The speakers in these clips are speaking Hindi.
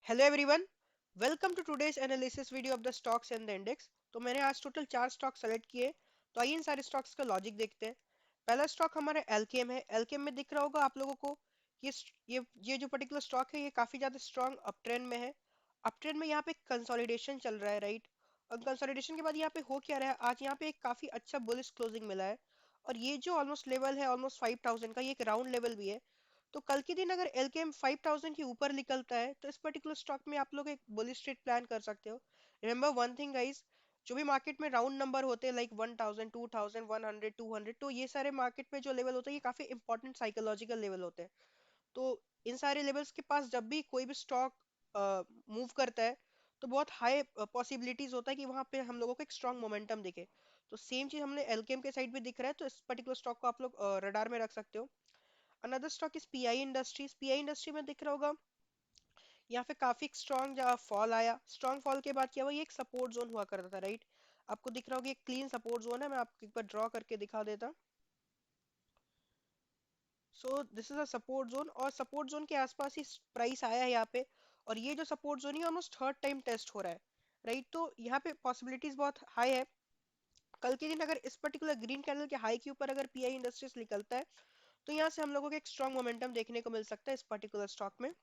Hello everyone, welcome to today's analysis video of the stocks and the index. तो मैंने आज टोटल 4 स्टॉक सेलेक्ट किए। तो आइए इन सारे स्टॉक्स का लॉजिक देखते हैं। पहला स्टॉक हमारा एलकेएम है। एलकेएम में दिख रहा होगा आप लोगों को कि ये जो पर्टिकुलर स्टॉक है ये काफी ज्यादा स्ट्रांग अप ट्रेंड में है। अप ट्रेंड में यहाँ पे कंसोलिडेशन चल रहा है, राइट। और कंसोलिडेशन के बाद यहाँ पे हो क्या रहा है, आज यहाँ पे एक काफी अच्छा बुलिश क्लोजिंग मिला है। और ये जो ऑलमोस्ट लेवल है, ऑलमोस्ट 5000 का, ये एक राउंड लेवल भी है। तो कल के दिन अगर एलकेएम 5000 के ऊपर निकलता है तो इस पर्टिकुलर स्टॉक में आप लोग एक बुलिश ट्रेड प्लान कर सकते हो। रिमेंबर वन थिंग गाइस, जो भी मार्केट में राउंड नंबर होते हैं लाइक 1000 2000 100 200, तो ये सारे मार्केट में जो लेवल होते हैं ये काफी इंपॉर्टेंट साइकोलॉजिकल लेवल होते हैं। तो इन सारे लेवल्स के पास जब भी कोई भी स्टॉक मूव करता है तो बहुत हाई पॉसिबिलिटीज होता है कि वहां पे हम लोगों को एक स्ट्रांग मोमेंटम दिखे। तो सेम चीज हमने एलकेएम के साइड भी दिख रहा है, तो इस पर्टिकुलर स्टॉक को आप लोग रडार में रख सकते हो। Another stock is pi industries. Pi industry में दिख रहा होगा यहाँ पे काफी स्ट्रॉन्ग फॉल आया। स्ट्रॉन्ग फॉल के बाद क्या हुआ, ये एक सपोर्ट जोन हुआ करता था, राइट। आपको दिख रहा होगा एक क्लीन सपोर्ट जोन है। मैं आपको एक बार ड्रॉ करके दिखा देता। So this is a support zone, और सपोर्ट जोन के आसपास ही प्राइस आया है यहाँ पे। और ये जो सपोर्ट जोन है ऑलमोस्ट थर्ड टाइम टेस्ट हो रहा है, राइट। तो यहाँ पे पॉसिबिलिटीज बहुत हाई है। कल के दिन अगर इस पर्टिकुलर ग्रीन कैंडल के हाई के ऊपर अगर पीआई इंडस्ट्रीज निकलता है तो यहाँ से हम लोगों को एक स्ट्रॉन्ग मोमेंटम देखने को मिल सकता है इस पर्टिकुलर स्टॉक में।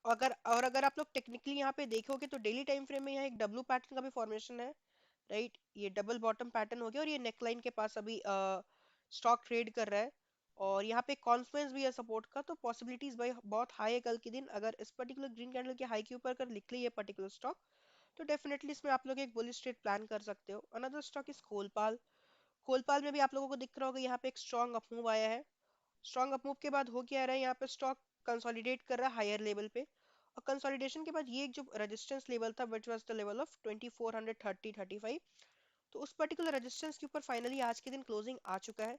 अगर आप लोग टेक्निकली यहाँ पे देखोगे तो डेली टाइम फ्रेम में यहाँ एक डब्ल्यू पैटर्न का भी फॉर्मेशन है, राइट। ये डबल बॉटम पैटर्न हो गया और ये नेकलाइन के पास अभी स्टॉक ट्रेड कर रहा है। और यहाँ पे कॉन्फ्लुएंस भी है सपोर्ट का, तो पॉसिबिलिटीज भाई बहुत हाई है कल के दिन अगर इस पर्टिकुलर ग्रीन कैंडल के हाई के ऊपर अगर निकले ये पर्टिकुलर स्टॉक, तो डेफिनेटली इसमें आप लोग एक बुलिश ट्रेड प्लान कर सकते हो। Another stock is Colpal. Colpal में भी आप लोगों को दिख रहा होगा यहाँ पे एक स्ट्रॉन्ग अपमूव आया है। स्ट्रॉन्ग अपमूव के बाद हो क्या रहा है, यहाँ पे स्टॉक कंसोलिडेट कर रहा है हायर लेवल पे। और कंसोलिडेशन के बाद ये एक जो रेजिस्टेंस लेवल था which was the level of 2430 35, तो उस पर्टिकुलर रेजिस्टेंस के ऊपर फाइनली आज के दिन क्लोजिंग आ चुका है।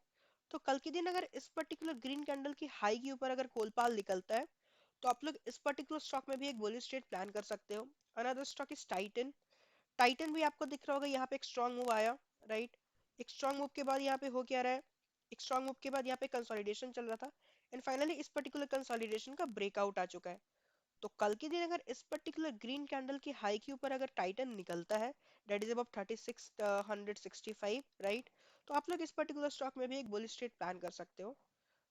तो कल के दिन अगर इस पर्टिकुलर ग्रीन कैंडल की हाई के ऊपर अगर कोलपाल निकलता है तो आप लोग इस पर्टिकुलर स्टॉक में भी एक बुलिश ट्रेड प्लान कर सकते हो। Another stock is Titan. Titan भी आपको दिख रहा होगा यहाँ पे एक स्ट्रॉन्ग मूव आया, राइट। एक स्ट्रॉन्ग मूव के बाद यहाँ पे हो क्या रहा है, एक स्ट्रॉन्ग मूव के बाद यहाँ पे कंसोलिडेशन चल रहा था। एंड फाइनली इस पर्टिकुलर कंसोलिडेशन का ब्रेकआउट आ चुका है। तो कल के दिन अगर इस पर्टिकुलर ग्रीन कैंडल की हाई के ऊपर अगर टाइटन निकलता है, दैट इज अबाउट 3665, राइट। तो आप लोग इस पर्टिकुलर स्टॉक में भी एक बुलिश ट्रेड प्लान कर सकते हो।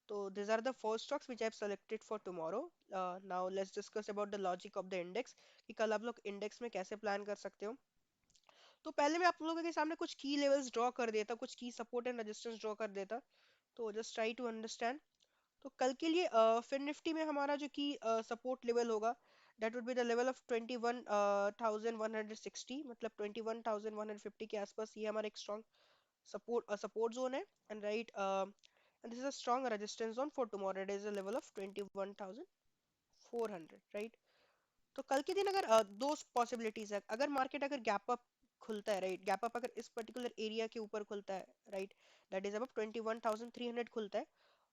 तो these are the four stocks which I have selected for tomorrow. Now let's discuss about the logic of the index, कि कल आप लोग इंडेक्स में कैसे प्लान कर सकते हो। तो पहले मैं आप लोगों के सामने कुछ की लेवल्स ड्रॉ कर देता, कुछ की सपोर्ट एंड रेजिस्टेंस ड्रॉ कर देता। तो जस्ट ट्राई टू अंडरस्टैंड। तो कल के लिए फिर निफ्टी में हमारा जो की सपोर्ट लेवल होगा, that would be the level of 21,160, मतलब 21,150 के आसपास। ये हमारा एक स्ट्रॉन्ग सपोर्ट जोन है। And right, and this is a strong resistance zone for tomorrow, it is a level of 21,400, right. तो कल के दिन अगर दो पॉसिबिलिटीज है, अगर मार्केट अगर गैप अप खुलता है, राइट, गैप अप अगर इस पर्टिकुलर एरिया के ऊपर खुलता है, राइट, दैट इज अब 21,300 खुलता है।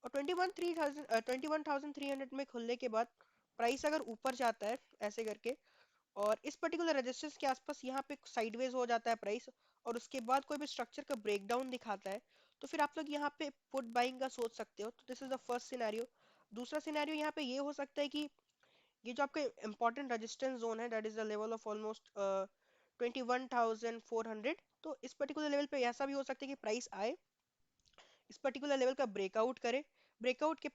और 21,300 में खुलने के बाद प्राइस अगर ऊपर जाता है ऐसे करके और इस पर्टिकुलर रेजिस्टेंस के आसपास यहाँ पे साइडवेज हो जाता है प्राइस, और उसके बाद कोई भी स्ट्रक्चर का ब्रेकडाउन दिखाता है, तो फिर आप लोग यहाँ पे पुट बाइंग का सोच सकते हो। तो this is the first scenario. दूसरा सिनेरियो यहाँ पे ये हो सकता है कि ये जो आपका इंपॉर्टेंट रेजिस्टेंस जोन है, that is the level of almost 21,400, तो इस पर्टिकुलर लेवल पे ऐसा भी हो सकता है कि प्राइस आए, इस पर्टिकुलर लेवल का ब्रेकआउट करे, ब्रेकआउट के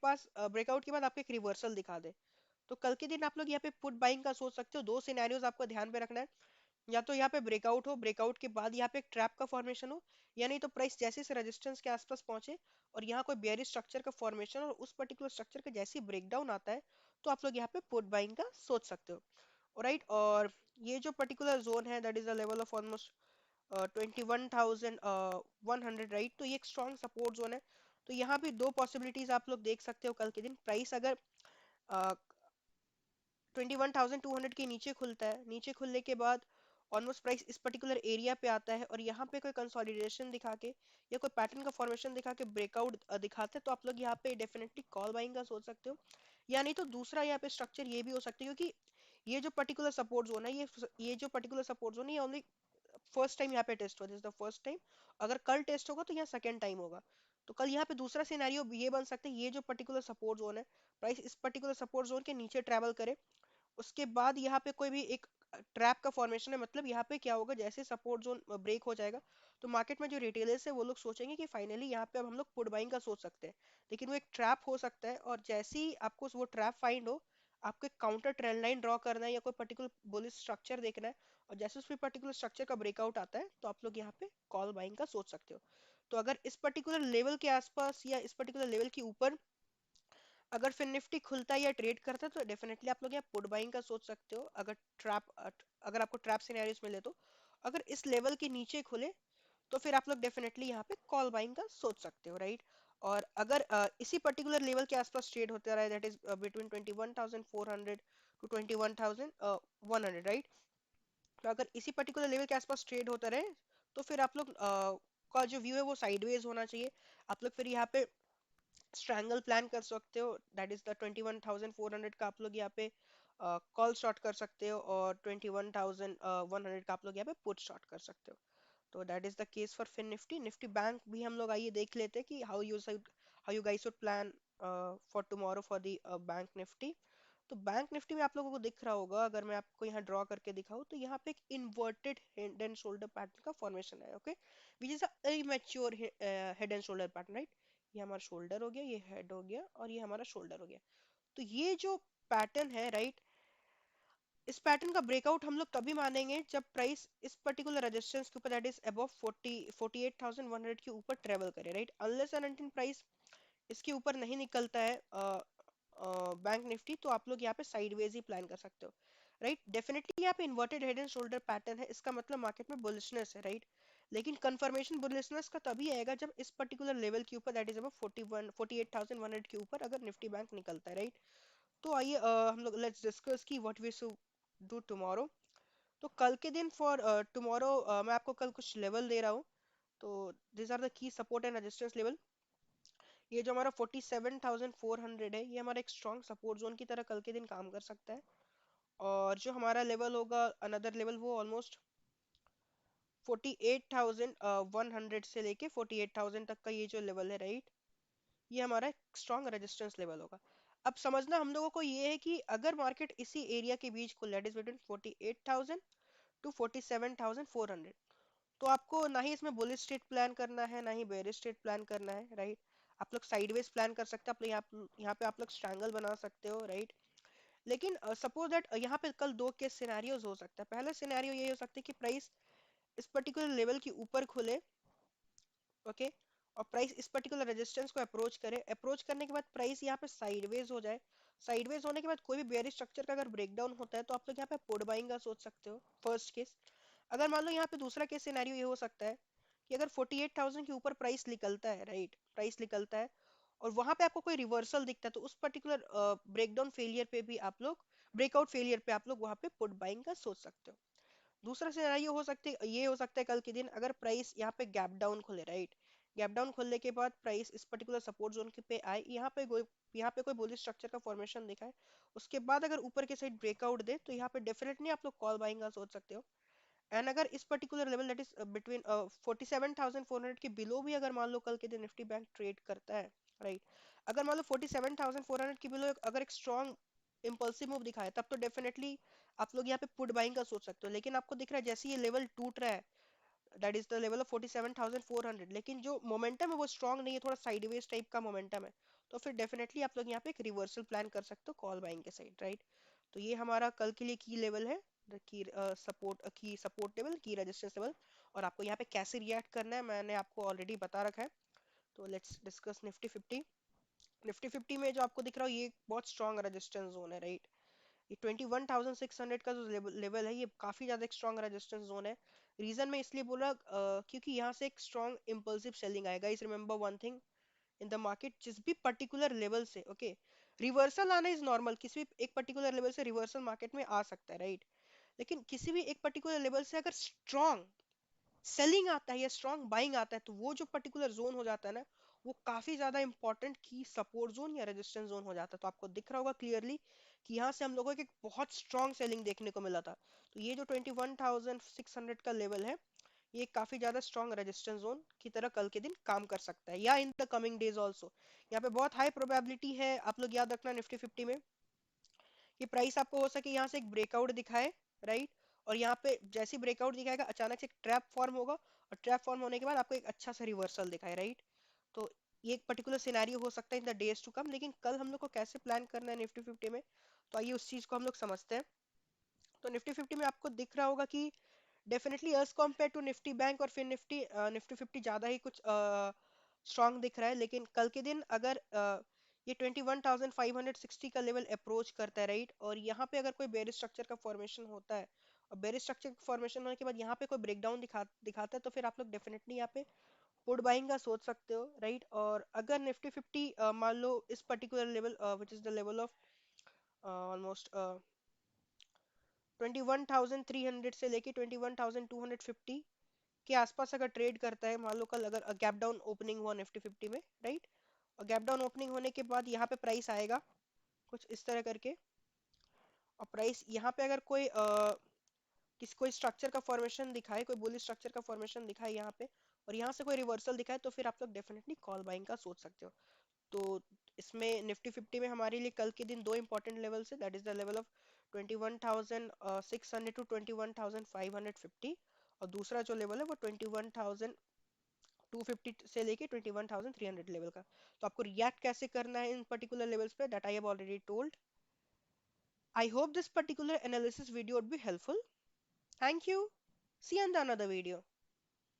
बाद आपको एक रिवर्सल दिखा दे। तो कल के दिन आप लोग यहाँ पे पुट बाइंग का सोच सकते हो। दो सिनेरियोज आपको ध्यान पे रखना है, या तो यहाँ पे ब्रेकआउट हो, ब्रेकआउट के बाद यहाँ पे एक ट्रैप का फॉर्मेशन हो, या नहीं तो प्राइस जैसे से रेजिस्टेंस के आसपास पहुंचे और यहाँ कोई बेयरिश स्ट्रक्चर का फॉर्मेशन और उस पर्टिकुलर स्ट्रक्चर का जैसे ब्रेकडाउन आता है, तो आप लोग यहाँ पे पुट बाइंग का सोच सकते हो, राइट। और ये जो पर्टिकुलर जोन है that is the level of almost 21,100, right. तो ये एक स्ट्रॉन्ग सपोर्ट जोन है। तो यहाँ भी दो पॉसिबिलिटीज आप लोग देख सकते हो। कल के दिन प्राइस अगर 21,200 के नीचे खुलता है, नीचे खुलने के बाद ऑलमोस्ट प्राइस इस पर्टिकुलर एरिया पे आता है और यहाँ पे कोई कंसोलिडेशन दिखा के या कोई पैटर्न का फॉर्मेशन दिखा के ब्रेकआउट दिखाते हैं, तो आप लोग यहाँ पे डेफिनेटली कॉल बाइंग का सोच सकते हो। या नहीं तो दूसरा यहाँ पे स्ट्रक्चर ये भी हो सकता है, क्योंकि ये जो पर्टिकुलर सपोर्ट जोन है, ये जो पर्टिकुलर सपोर्ट जोन है, ये ओनली फर्स्ट टाइम यहाँ पे टेस्ट हुआ, this is the first time. अगर कल टेस्ट होगा तो यहाँ सेकंड टाइम होगा। तो कल यहाँ पे दूसरा सिनेरियो ये बन सकता है, ये जो पर्टिकुलर सपोर्ट जोन है, प्राइस इस पर्टिकुलर सपोर्ट जोन के नीचे ट्रेवल करे उसके बाद यहाँ पे कोई भी एक ट्रैप का फॉर्मेशन है, मतलब यहाँ पे क्या होगा, जैसे सपोर्ट जोन ब्रेक हो जाएगा तो मार्केट में जो रिटेलर्स है वो लोग सोचेंगे कि फाइनली यहाँ पे अब हम लोग पुट बाइंग का सोच सकते हैं। लेकिन वो एक ट्रैप हो सकता है, और जैसे ही आपको वो ट्रैप फाइंड हो, आपको एक काउंटर ट्रेंड लाइन ड्रॉ करना है या कोई पर्टिकुलर बुलिश स्ट्रक्चर देखना है, और जैसे उस पर्टिकुलर स्ट्रक्चर का ब्रेकआउट आता है तो आप लोग यहाँ पे कॉल बाइंग का सोच सकते हो। तो अगर इस पर्टिकुलर लेवल के आसपास या इस पर्टिकुलर लेवल के ऊपर अगर फिर निफ्टी खुलता है या ट्रेड करता है तो डेफिनेटली आप लोग यहाँ पुट बाइंग का सोच सकते हो। अगर आपको ट्रैप सिनेरियोस मिले तो, अगर इस लेवल के नीचे खुले तो फिर आप लोग डेफिनेटली यहाँ पे कॉल बाइंग का सोच सकते हो, राइट। और अगर इसी पर्टिकुलर लेवल के आसपास ट्रेड होता रहा है, that is between 21,400 to 21,100, right. तो अगर इसी पर्टिकुलर लेवल के आसपास ट्रेड होता रहे तो फिर आप लोग का जो व्यू है वो साइडवेज होना चाहिए। आप लोग फिर यहाँ पे स्ट्रैंगल प्लान कर सकते हो, दैट इज द 21,400 का आप लोग यहाँ पे कॉल शॉर्ट कर सकते हो, और 21,100 का आप लोग यहाँ पे पुट शॉर्ट कर सकते हो। तो that is the case for fin Nifty. Nifty bank भी हम लोग आइए देख लेते हैं कि how you guys should plan for tomorrow for the bank Nifty. तो बैंक निफ्टी में आप लोगों को दिख रहा होगा, अगर मैं आपको यहाँ ड्रॉ करके दिखाऊं तो यहाँ पे एक inverted head and shoulder pattern का फॉर्मेशन है, okay, which is a immature head and shoulder pattern, right. ये हमारा शोल्डर हो गया, ये हेड हो गया, और ये हमारा शोल्डर हो गया। तो ये जो पैटर्न है, राइट, इस पैटर्न का ब्रेकआउट हम लोग तभी मानेंगे जब प्राइस इस पर्टिकुलर रेजिस्टेंस के ऊपर, दैट इज अबव 48,100 के ऊपर ट्रेवल करे, right. Unless and until price इसके ऊपर नहीं निकलता है बैंक निफ्टी, तो आप लोग यहाँ पे साइडवेज ही प्लान कर सकते हो, राइट। डेफिनेटली यहाँ पे inverted head and shoulder pattern है, इसका मतलब मार्केट में बुलिशनेस है, राइट। लेकिन कंफर्मेशन बुलिशनेस का तभी आएगा जब इस पर्टिकुलर लेवल के ऊपर, दैट इज अबव 48,100 के ऊपर अगर निफ्टी बैंक निकलता है, राइट। तो आइए हम लोग लेट्स डिस्कस की what we should do tomorrow. तो कल के दिन फॉर टुमारो मैं आपको कल कुछ लेवल दे रहा हूँ। तो this are the key support and resistance level. ये जो हमारा 47,400 है, ये हमारा एक स्ट्रॉन्ग सपोर्ट जोन की तरह कल के दिन काम कर सकता है। और जो हमारा लेवल होगा अनदर लेवल, वो ऑलमोस्ट 48,100 से लेके 48,000 तक का ये जो लेवल है, राइट, ये हमारा स्ट्रॉन्ग रेजिस्टेंस लेवल होगा। अब समझना हम लोगों को ये है कि अगर मार्केट इसी एरिया के बीच को, दैट इज बिटवीन 48,000 टू 47,400, तो आपको ना ही इसमें बुलिश स्ट्रेट प्लान करना है, ना ही बेरिश स्ट्रेट प्लान करना है, राइट। आप लोग साइडवेज प्लान कर सकते हैं, आप लोग यहाँ पे आप लोग स्ट्रैंगल बना सकते हो, राइट। लेकिन सपोज दैट यहाँ पे कल दो केस सिनेरियोज हो सकता है। पहला सिनेरियो ये हो सकता है कि प्राइस इस पर्टिकुलर लेवल के ऊपर खुले, ओके, और प्राइस इस पर्टिकुलर रेजिस्टेंस को अप्रोच करे, अप्रोच करने के बाद प्राइस यहाँ पे साइडवेज हो जाए। साइडवेज होने के बाद कोई भी बेयरिश स्ट्रक्चर का अगर ब्रेकडाउन होता है तो आप लोग यहाँ पे पुट बाइंग का सोच सकते हो, फर्स्ट केस। अगर मान लो यहाँ पे दूसरा केस सिनेरियो ये हो सकता है कि अगर 48,000 के ऊपर प्राइस निकलता है, राइट, प्राइस निकलता है, और वहां पे आपको कोई रिवर्सल दिखता है, तो उस पर्टिकुलर ब्रेकडाउन फेलियर पे भी आप लोग, ब्रेकआउट फेलियर पे आप लोग वहां पे पुट बाइंग का सोच सकते हो। दूसरा सिनेरियो हो सकते ये हो सकता है कल के दिन अगर प्राइस यहाँ पे गैप डाउन खुले, राइट, गैप डाउन खुलने के बाद प्राइस इस पर्टिकुलर सपोर्ट जोन के पे आए, यहाँ पे कोई बुलिश स्ट्रक्चर का फॉर्मेशन दिखा है, उसके बाद अगर ऊपर के साइड ब्रेकआउट दे तो यहाँ पे डेफिनेटली आप लोग कॉल बाइंग का सोच सकते हो। एंड अगर इस particular level, that is between 47,400 के बिलो भी अगर मान लो कल के दिन निफ्टी बैंक ट्रेड करता है, राइट, अगर मान लो 47,400 के बिलो अगर एक स्ट्रॉन्ग इम्पल्सिव मूव दिखाए, तब तो डेफिनेटली आप लोग यहाँ पे पुट बाइंग का सोच सकते हो। लेकिन आपको दिख रहा है जैसे ये लेवल टूट रहा है, that is the level of 47,400, लेकिन जो मोमेंटम है वो स्ट्रॉन्ग नहीं है, थोड़ा साइडवेज टाइप का मोमेंटम है, तो फिर डेफिनेटली आप लोग यहाँ पे एक रिवर्सल प्लान कर सकते हो कॉल बाइंग के साइड, राइट। तो ये हमारा कल के लिए की लेवल है, की सपोर्ट लेवल, की रेजिस्टेंस लेवल। और आपको यहाँ पे कैसे रिएक्ट करना है मैंने आपको ऑलरेडी बता रखा है। तो लेट्स डिस्कस निफ्टी 50। निफ्टी 50 में जो आपको दिख रहा है ये बहुत स्ट्रॉन्ग रेजिस्टेंस जोन है, राइट। ये 21,600 का जो लेवल है ये काफी ज्यादा एक स्ट्रॉन्ग रेजिस्टेंस जोन है। रीजन मैं इसलिए बोला क्योंकि यहाँ से एक स्ट्रॉन्ग इम्पल्सिव सेलिंग आएगा। Is remember one thing in the market, जिस भी पर्टिकुलर लेवल से, ओके, रिवर्सल आना इज नॉर्मल, किसी भी एक पर्टिकुलर लेवल से रिवर्सल मार्केट में आ सकता है, राइट। लेकिन किसी भी एक पर्टिकुलर लेवल से अगर स्ट्रॉन्ग सेलिंग आता है या स्ट्रॉन्ग बाइंग आता है तो वो जो पर्टिकुलर जोन हो जाता है ना, वो काफी ज्यादा इंपॉर्टेंट की सपोर्ट जोन या रेजिस्टेंस जोन हो जाता है। तो आपको दिख रहा होगा क्लियरली कि यहाँ से हम लोगों को एक बहुत स्ट्रॉन्ग सेलिंग देखने को मिला था। तो ये जो 21,600 का लेवल है, ये काफी ज्यादा स्ट्रॉन्ग रेजिस्टेंस जोन की तरह कल के दिन काम कर सकता है, या in the coming days also. यहाँ पे बहुत हाई प्रोबेबिलिटी है, आप लोग याद रखना निफ्टी 50 में कि प्राइस आपको हो सके यहाँ से एक ब्रेकआउट दिखाए, राइट, और यहाँ पे जैसे ब्रेकआउट दिखाएगा अचानक से एक ट्रैप फॉर्म होगा, और ट्रैप फॉर्म होने के बाद आपको एक अच्छा सा रिवर्सल दिखाए, राइट। तो ये एक पर्टिकुलर सिनेरियो हो सकता है in the days to come, लेकिन कल हम लोग को कैसे प्लान करना है निफ्टी फिफ्टी में, तो आइए उस चीज को हम लोग समझते हैं। तो निफ्टी फिफ्टी में आपको दिख रहा होगा कि definitely as compare to Nifty bank और फिर निफ्टी निफ्टी फिफ्टी ज्यादा ही कुछ स्ट्रांग दिख रहा है, लेकिन कल के दिन अगर ये 21,560 का लेवल अप्रोच करता है, राइट, और यहाँ पे अगर कोई बेरिश स्ट्रक्चर का फॉर्मेशन होता है, और बेरिश स्ट्रक्चर का फॉर्मेशन होने के बाद यहाँ पे कोई ब्रेकडाउन दिखाता है, तो फिर आप लोग डेफिनेटली यहाँ पे पुट बाइंग का सोच सकते हो, राइट। और अगर निफ्टी फिफ्टी मान लो इस particular level which is the level of almost 21,300 से लेके 21,250 के आसपास अगर ट्रेड करता है, मान लो कल अगर गैप डाउन ओपनिंग हुआ निफ्टी फिफ्टी में, राइट, और गैप डाउन ओपनिंग होने के बाद यहाँ पे प्राइस आएगा कुछ इस तरह करके, और प्राइस यहाँ पे अगर कोई स्ट्रक्चर का फॉर्मेशन दिखाए, कोई बुलिश स्ट्रक्चर का फॉर्मेशन दिखाए यहाँ पे, और यहाँ से कोई रिवर्सल दिखाए, तो फिर आप लोग डेफिनेटली कॉल बाइंग का सोच सकते हो। तो इसमें निफ्टी फिफ्टी में हमारे लिए कल के दिन दो इंपॉर्टेंट लेवल्स है, that is the level of 21,600 to 21,550, और दूसरा जो लेवल है वो 21,250 से लेके 21,300 लेवल का। तो आपको रिएक्ट कैसे करना है इन पर्टिकुलर लेवल्स पे, that I have already told. I hope this particular analysis video would be helpful. Thank you. See you in the another video.